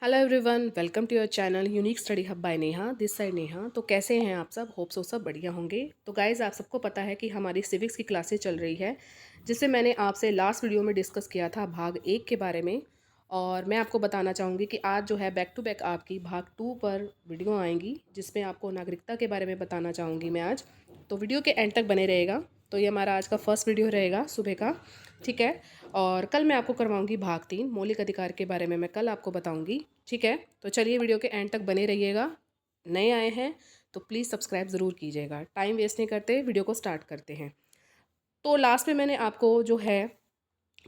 Hello everyone, welcome to your channel unique study hub by Neha. This side Neha. तो कैसे हैं आप सब? होप सो सब बढ़िया होंगे। तो गाइज़, आप सबको पता है कि हमारी सिविक्स की क्लासेस चल रही है, जिसे मैंने आपसे लास्ट वीडियो में डिस्कस किया था भाग 1 के बारे में। और मैं आपको बताना चाहूँगी कि आज जो है बैक टू बैक आपकी भाग 2 पर वीडियो आएंगी, जिसमें आपको नागरिकता के बारे में बताना चाहूँगी मैं आज। तो वीडियो के एंड तक बने रहेगा। तो ये हमारा आज का फर्स्ट वीडियो रहेगा सुबह का, ठीक है। और कल मैं आपको करवाऊँगी भाग 3 मौलिक अधिकार के बारे में, मैं कल आपको बताऊँगी, ठीक है। तो चलिए वीडियो के एंड तक बने रहिएगा। नए आए हैं तो प्लीज़ सब्सक्राइब ज़रूर कीजिएगा। टाइम वेस्ट नहीं करते, वीडियो को स्टार्ट करते हैं। तो लास्ट में मैंने आपको जो है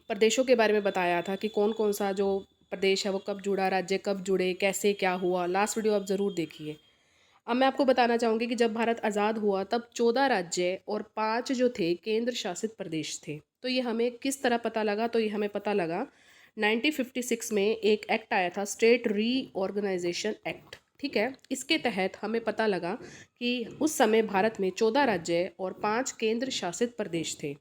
प्रदेशों के बारे में बताया था कि कौन कौन सा जो प्रदेश है वो कब जुड़ा, राज्य कब जुड़े, कैसे क्या हुआ। लास्ट वीडियो आप ज़रूर देखिए। अब मैं आपको बताना चाहूँगी कि जब भारत आज़ाद हुआ तब 14 राज्य और 5 जो थे केंद्र शासित प्रदेश थे। तो ये हमें किस तरह पता लगा? तो ये हमें पता लगा 1956 में एक एक्ट आया था, स्टेट रीऑर्गेनाइजेशन एक्ट, ठीक है। इसके तहत हमें पता लगा कि उस समय भारत में 14 राज्य और 5 केंद्र शासित प्रदेश थे।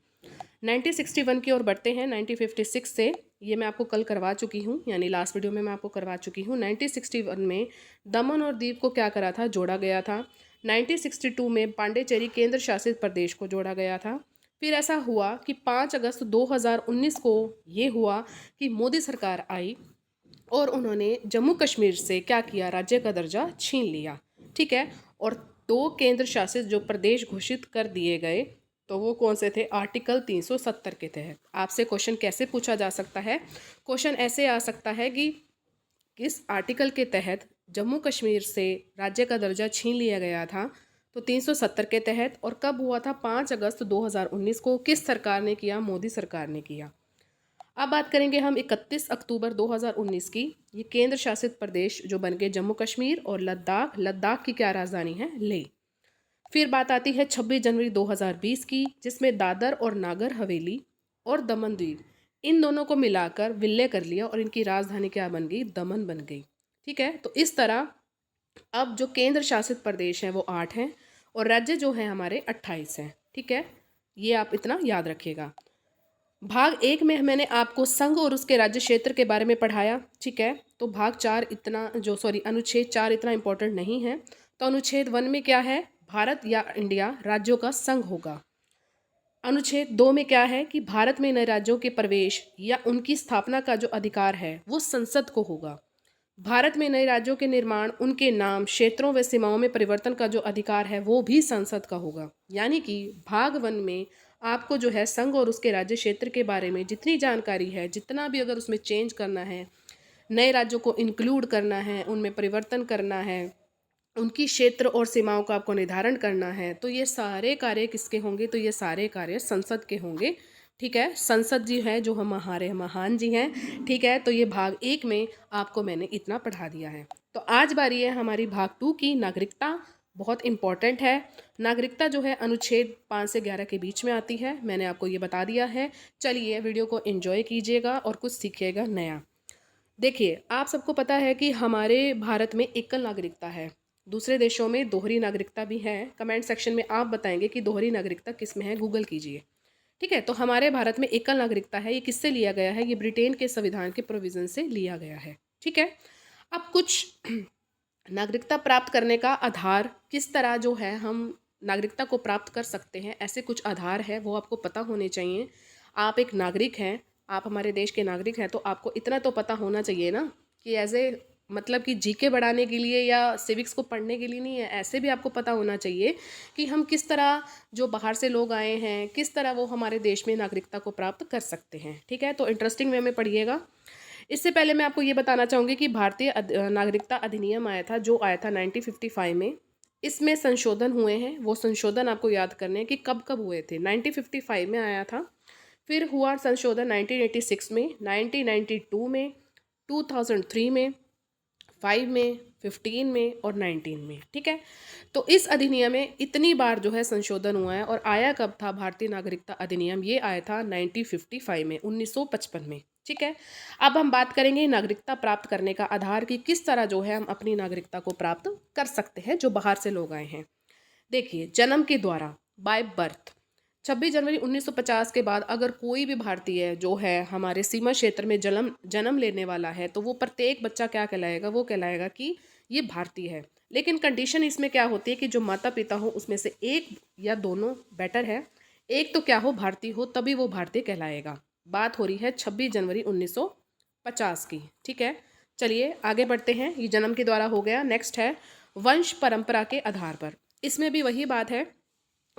1961 की ओर बढ़ते हैं, 1956 से। ये मैं आपको कल करवा चुकी हूँ, यानी लास्ट वीडियो में मैं आपको करवा चुकी हूँ। 1961 में दमन और दीव को क्या करा था? जोड़ा गया था। 1962 में पांडिचेरी केंद्र शासित प्रदेश को जोड़ा गया था। फिर ऐसा हुआ कि 5 अगस्त 2019 को ये हुआ कि मोदी सरकार आई और उन्होंने जम्मू कश्मीर से क्या किया? राज्य का दर्जा छीन लिया, ठीक है। और 2 केंद्र शासित जो प्रदेश घोषित कर दिए गए, तो वो कौन से थे? आर्टिकल 370 के तहत। आपसे क्वेश्चन कैसे पूछा जा सकता है? क्वेश्चन ऐसे आ सकता है कि किस आर्टिकल के तहत जम्मू कश्मीर से राज्य का दर्जा छीन लिया गया था? तो 370 के तहत। और कब हुआ था? 5 अगस्त 2019 को। किस सरकार ने किया? मोदी सरकार ने किया। अब बात करेंगे हम 31 अक्टूबर 2019 की। ये केंद्र शासित प्रदेश जो बन गए जम्मू कश्मीर और लद्दाख। लद्दाख की क्या राजधानी है? लेह। फिर बात आती है 26 जनवरी 2020 की, जिसमें दादर और नागर हवेली और दमन दीव, इन दोनों को मिलाकर विलय कर लिया और इनकी राजधानी क्या बन गई? दमन बन गई, ठीक है। तो इस तरह अब जो केंद्र शासित प्रदेश हैं वो 8 हैं और राज्य जो हैं हमारे 28 हैं, ठीक है। ये आप इतना याद रखिएगा। भाग 1 में मैंने आपको संघ और उसके राज्य क्षेत्र के बारे में पढ़ाया, ठीक है। तो भाग 4 इतना अनुच्छेद 4 इतना इम्पोर्टेंट नहीं है। तो अनुच्छेद 1 में क्या है? भारत या इंडिया राज्यों का संघ होगा। अनुच्छेद 2 में क्या है कि भारत में नए राज्यों के प्रवेश या उनकी स्थापना का जो अधिकार है वो संसद को होगा। भारत में नए राज्यों के निर्माण, उनके नाम, क्षेत्रों व सीमाओं में परिवर्तन का जो अधिकार है वो भी संसद का होगा। यानी कि भाग 1 में आपको जो है संघ और उसके राज्य क्षेत्र के बारे में जितनी जानकारी है, जितना भी अगर उसमें चेंज करना है, नए राज्यों को इंक्लूड करना है, उनमें परिवर्तन करना है, उनकी क्षेत्र और सीमाओं का आपको निर्धारण करना है, तो ये सारे कार्य किसके होंगे? तो ये सारे कार्य संसद के होंगे, ठीक है। संसद जी है जो हम हमारे महान जी हैं, ठीक है। तो ये भाग 1 में आपको मैंने इतना पढ़ा दिया है। तो आज बारी है हमारी भाग 2 की। नागरिकता बहुत इंपॉर्टेंट है। नागरिकता जो है अनुच्छेद 5 से 11 के बीच में आती है, मैंने आपको ये बता दिया है। चलिए वीडियो को एंजॉय कीजिएगा और कुछ सीखिएगा नया। देखिए, आप सबको पता है कि हमारे भारत में एकल नागरिकता है। दूसरे देशों में दोहरी नागरिकता भी है। कमेंट सेक्शन में आप बताएंगे कि दोहरी नागरिकता किस में है, गूगल कीजिए, ठीक है। तो हमारे भारत में एकल नागरिकता है। ये किससे लिया गया है? ये ब्रिटेन के संविधान के प्रोविज़न से लिया गया है, ठीक है। अब कुछ नागरिकता प्राप्त करने का आधार, किस तरह जो है हम नागरिकता को प्राप्त कर सकते हैं, ऐसे कुछ आधार है वो आपको पता होने चाहिए। आप एक नागरिक हैं, आप हमारे देश के नागरिक हैं, तो आपको इतना तो पता होना चाहिए ना कि एज ए मतलब कि जीके बढ़ाने के लिए या सिविक्स को पढ़ने के लिए नहीं है, ऐसे भी आपको पता होना चाहिए कि हम किस तरह, जो बाहर से लोग आए हैं, किस तरह वो हमारे देश में नागरिकता को प्राप्त कर सकते हैं, ठीक है। तो इंटरेस्टिंग वे में पढ़िएगा। इससे पहले मैं आपको ये बताना चाहूँगी कि भारतीय नागरिकता अधिनियम आया था, जो आया था 1955 में। इसमें संशोधन हुए हैं, वो संशोधन आपको याद करने हैं कि कब कब हुए थे। 1955 में आया था, फिर हुआ संशोधन 1986 में, 1992 में, 2003 में, 5 में, 15 में और 19 में, ठीक है। तो इस अधिनियम में इतनी बार जो है संशोधन हुआ है। और आया कब था भारतीय नागरिकता अधिनियम? ये आया था 1955 में, 1955 में, ठीक है। अब हम बात करेंगे नागरिकता प्राप्त करने का आधार कि किस तरह जो है हम अपनी नागरिकता को प्राप्त कर सकते हैं जो बाहर से लोग आए हैं। देखिए, जन्म के द्वारा, बाय बर्थ। 26 जनवरी 1950 के बाद अगर कोई भी भारतीय जो है हमारे सीमा क्षेत्र में जन्म जन्म लेने वाला है, तो वो प्रत्येक बच्चा क्या कहलाएगा, वो कहलाएगा कि ये भारतीय है। लेकिन कंडीशन इसमें क्या होती है कि जो माता पिता हो उसमें से एक या दोनों, बेटर है एक तो क्या हो, भारतीय हो, तभी वो भारतीय कहलाएगा। बात हो रही है 26 जनवरी 1950 की। ठीक है, चलिए आगे बढ़ते हैं। ये जन्म के द्वारा हो गया। नेक्स्ट है वंश परंपरा के आधार पर। इसमें भी वही बात है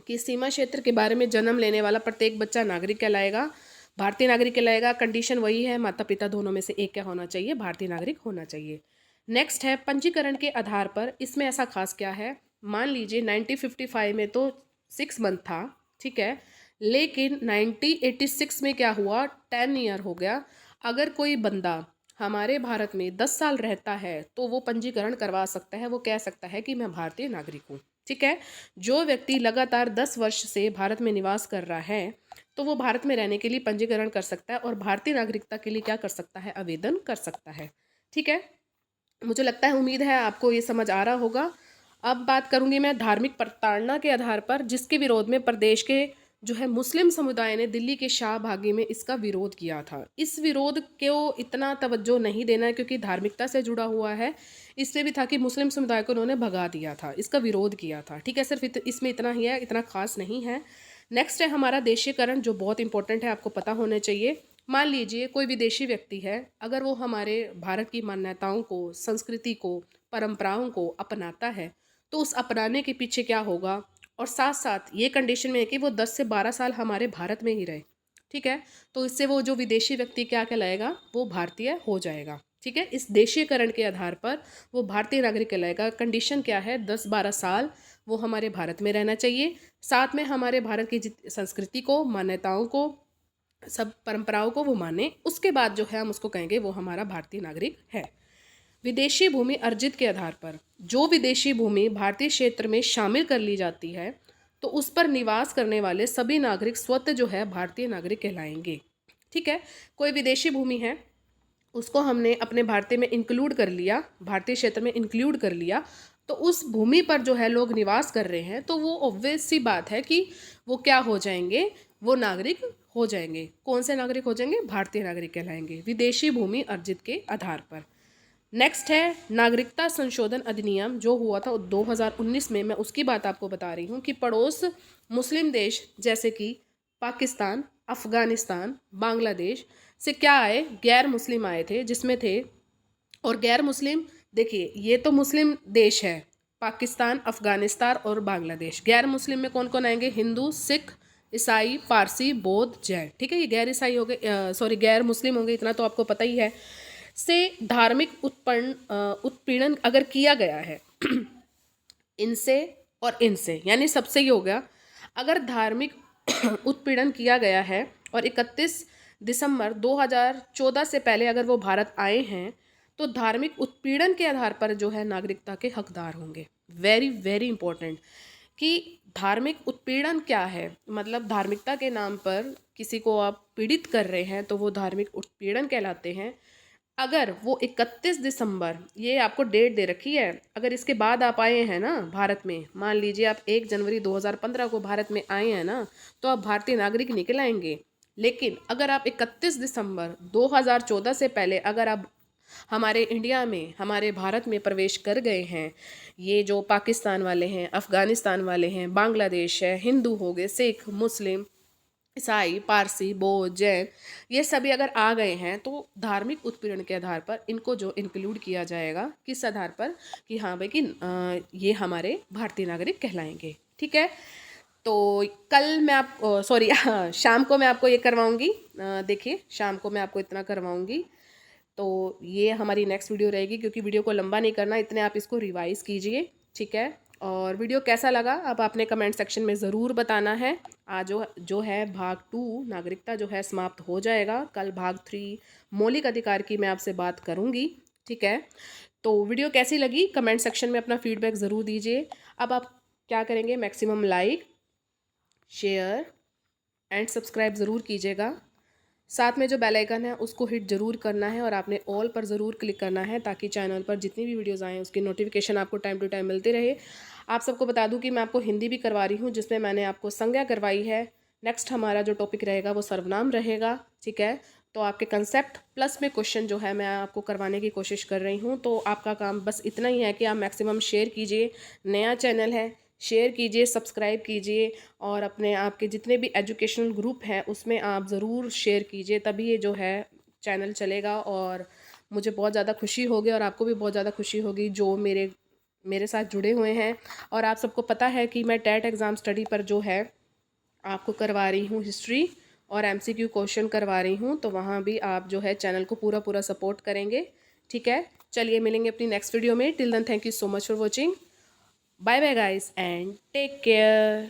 कि सीमा क्षेत्र के बारे में जन्म लेने वाला प्रत्येक बच्चा नागरिक कहलाएगा, भारतीय नागरिक कहलाएगा। कंडीशन वही है, माता पिता दोनों में से एक क्या होना चाहिए, भारतीय नागरिक होना चाहिए। नेक्स्ट है पंजीकरण के आधार पर। इसमें ऐसा खास क्या है, मान लीजिए 1955 में तो 6 मंथ था, ठीक है, लेकिन 1986 में क्या हुआ, 10 ईयर हो गया। अगर कोई बंदा हमारे भारत में 10 साल रहता है तो वो पंजीकरण करवा सकता है, वो कह सकता है कि मैं भारतीय नागरिक हूँ। ठीक है, जो व्यक्ति लगातार 10 वर्ष से भारत में निवास कर रहा है तो वो भारत में रहने के लिए पंजीकरण कर सकता है और भारतीय नागरिकता के लिए क्या कर सकता है, आवेदन कर सकता है। ठीक है, मुझे लगता है, उम्मीद है आपको ये समझ आ रहा होगा। अब बात करूंगी मैं धार्मिक प्रताड़ना के आधार पर, जिसके विरोध में प्रदेश के जो है मुस्लिम समुदाय ने दिल्ली के शाहबागी में इसका विरोध किया था। इस विरोध को इतना तवज्जो नहीं देना है क्योंकि धार्मिकता से जुड़ा हुआ है, इसलिए भी था कि मुस्लिम समुदाय को उन्होंने भगा दिया था, इसका विरोध किया था। ठीक है, सिर्फ इसमें इतना ही है, इतना खास नहीं है। नेक्स्ट है हमारा देशीकरण, जो बहुत इंपॉर्टेंट है, आपको पता होना चाहिए। मान लीजिए कोई विदेशी व्यक्ति है, अगर वो हमारे भारत की मान्यताओं को, संस्कृति को, परंपराओं को अपनाता है तो उस अपनाने के पीछे क्या होगा, और साथ साथ ये कंडीशन में है कि वो 10 से 12 साल हमारे भारत में ही रहे। ठीक है, तो इससे वो जो विदेशी व्यक्ति क्या कहलाएगा, वो भारतीय हो जाएगा। ठीक है, इस देशीकरण के आधार पर वो भारतीय नागरिक कहलाएगा। कंडीशन क्या है, 10-12 साल वो हमारे भारत में रहना चाहिए, साथ में हमारे भारत की संस्कृति को, मान्यताओं को, सब परंपराओं को वो माने, उसके बाद जो है हम उसको कहेंगे वो हमारा भारतीय नागरिक है। विदेशी भूमि अर्जित के आधार पर, जो विदेशी भूमि भारतीय क्षेत्र में शामिल कर ली जाती है तो उस पर निवास करने वाले सभी नागरिक स्वतः जो है भारतीय नागरिक कहलाएंगे। ठीक है, कोई विदेशी भूमि है, उसको हमने अपने भारतीय में इंक्लूड कर लिया, भारतीय क्षेत्र में इंक्लूड कर लिया, तो उस भूमि पर जो है लोग निवास कर रहे हैं तो वो ऑब्वियस सी बात है कि वो क्या हो जाएंगे, वो नागरिक हो जाएंगे। कौन से नागरिक हो जाएंगे, भारतीय नागरिक कहलाएंगे विदेशी भूमि अर्जित के आधार पर। नेक्स्ट है नागरिकता संशोधन अधिनियम, जो हुआ था 2019 में। मैं उसकी बात आपको बता रही हूँ कि पड़ोस मुस्लिम देश जैसे कि पाकिस्तान, अफ़गानिस्तान, बांग्लादेश से क्या आए, गैर मुस्लिम आए थे, जिसमें थे, और गैर मुस्लिम, देखिए ये तो मुस्लिम देश है, पाकिस्तान, अफ़गानिस्तान और बांग्लादेश। गैर मुस्लिम में कौन कौन आएंगे, हिंदू, सिख, ईसाई, पारसी, बौद्ध, जैन। ठीक है, ये गैर ईसाई हो गए, सॉरी गैर मुस्लिम होंगे, इतना तो आपको पता ही है। से धार्मिक उत्पीड़न अगर किया गया है इनसे और इनसे, यानी सबसे ही हो गया। अगर धार्मिक उत्पीड़न किया गया है और 31 दिसंबर 2014 से पहले अगर वो भारत आए हैं तो धार्मिक उत्पीड़न के आधार पर जो है नागरिकता के हकदार होंगे। वेरी वेरी इंपॉर्टेंट कि धार्मिक उत्पीड़न क्या है, मतलब धार्मिकता के नाम पर किसी को आप पीड़ित कर रहे हैं तो वो धार्मिक उत्पीड़न कहलाते हैं। अगर वो 31 दिसंबर, ये आपको डेट दे रखी है, अगर इसके बाद आप आए हैं ना भारत में, मान लीजिए आप 1 जनवरी 2015 को भारत में आए हैं ना, तो आप भारतीय नागरिक निकल आएंगे। लेकिन अगर आप 31 दिसंबर 2014 से पहले अगर आप हमारे इंडिया में, हमारे भारत में प्रवेश कर गए हैं, ये जो पाकिस्तान वाले हैं, अफ़गानिस्तान वाले हैं, बांग्लादेश है, हिंदू हो गए, सिख, मुस्लिम, ईसाई, पारसी, बौद्ध, जैन, ये सभी अगर आ गए हैं तो धार्मिक उत्पीड़न के आधार पर इनको जो इंक्लूड किया जाएगा, किस आधार पर, कि हाँ भाई कि ये हमारे भारतीय नागरिक कहलाएंगे। ठीक है, तो कल मैं आप सॉरी शाम को मैं आपको ये करवाऊंगी, देखिए शाम को मैं आपको इतना करवाऊंगी। तो ये हमारी नेक्स्ट वीडियो रहेगी, क्योंकि वीडियो को लंबा नहीं करना, इतने आप इसको रिवाइज़ कीजिए। ठीक है, और वीडियो कैसा लगा अब आपने कमेंट सेक्शन में ज़रूर बताना है। आज जो है भाग 2 नागरिकता जो है समाप्त हो जाएगा। कल भाग 3 मौलिक अधिकार की मैं आपसे बात करूँगी। ठीक है, तो वीडियो कैसी लगी कमेंट सेक्शन में अपना फीडबैक ज़रूर दीजिए। अब आप क्या करेंगे, maximum like, share and subscribe ज़रूर कीजिएगा। साथ में जो बेल आइकन है उसको हिट ज़रूर करना है और आपने ऑल पर ज़रूर क्लिक करना है, ताकि चैनल पर जितनी भी वीडियोस आएँ उसकी नोटिफिकेशन आपको टाइम टू टाइम मिलती रहे। आप सबको बता दूं कि मैं आपको हिंदी भी करवा रही हूँ, जिसमें मैंने आपको संज्ञा करवाई है, नेक्स्ट हमारा जो टॉपिक रहेगा वो सर्वनाम रहेगा, ठीक है। तो आपके कंसेप्ट प्लस में क्वेश्चन जो है मैं आपको करवाने की कोशिश कर रही हूँ। तो आपका काम बस इतना ही है कि आप मैक्सिमम शेयर कीजिए, नया चैनल है, शेयर कीजिए, सब्सक्राइब कीजिए और अपने आपके जितने भी एजुकेशनल ग्रुप हैं उसमें आप ज़रूर शेयर कीजिए, तभी ये जो है चैनल चलेगा और मुझे बहुत ज़्यादा खुशी होगी और आपको भी बहुत ज़्यादा खुशी होगी जो मेरे मेरे साथ जुड़े हुए हैं। और आप सबको पता है कि मैं टेट एग्ज़ाम स्टडी पर जो है आपको करवा रही हूँ हिस्ट्री और एमसीक्यू क्वेश्चन करवा रही हूँ, तो वहाँ भी आप जो है चैनल को पूरा पूरा सपोर्ट करेंगे, ठीक है। चलिए मिलेंगे अपनी नेक्स्ट वीडियो में। Till then thank you so much for watching. Bye bye guys and take care.